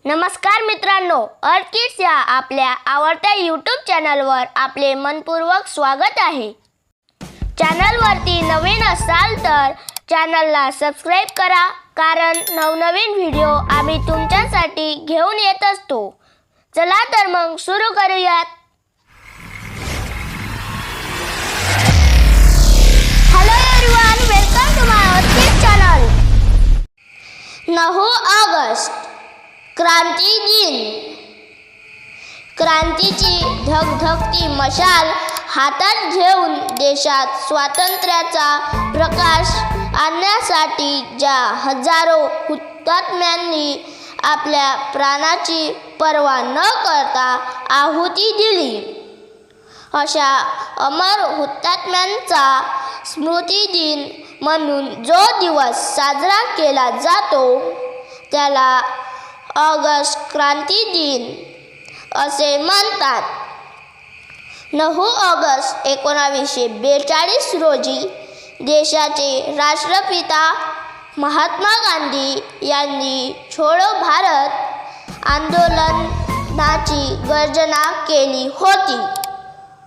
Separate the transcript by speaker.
Speaker 1: नमस्कार मित्रांनो, अर्थ किड्स या आपल्या आवडत्या यूट्यूब चॅनलवर आपले मनपूर्वक स्वागत आहे. चॅनलवरती नवीन असाल तर चॅनलला सबस्क्राईब करा, कारण नवनवीन व्हिडिओ आम्ही तुमच्यासाठी घेऊन येत असतो. चला तर मग सुरू करूयात. हॅलो एव्हरीवन, वेलकम टू माय अर्थ किड्स चॅनल. 9 ऑगस्ट क्रांती दिन. क्रांतीची धगधगती मशाल हातात घेऊन देशात स्वातंत्र्याचा प्रकाश आणण्यासाठी ज्या हजारो हुतात्म्यांनी आपल्या प्राणाची पर्वा न करता आहुती दिली, अशा अमर हुतात्म्यांचा स्मृती दिन म्हणून जो दिवस साजरा केला जातो त्याला ऑगस्ट क्रांती दिन असे म्हणतात. 9 ऑगस्ट 1942 रोजी देशाचे राष्ट्रपिता महात्मा गांधी यांनी छोडो भारत आंदोलनाची गर्जना केली होती.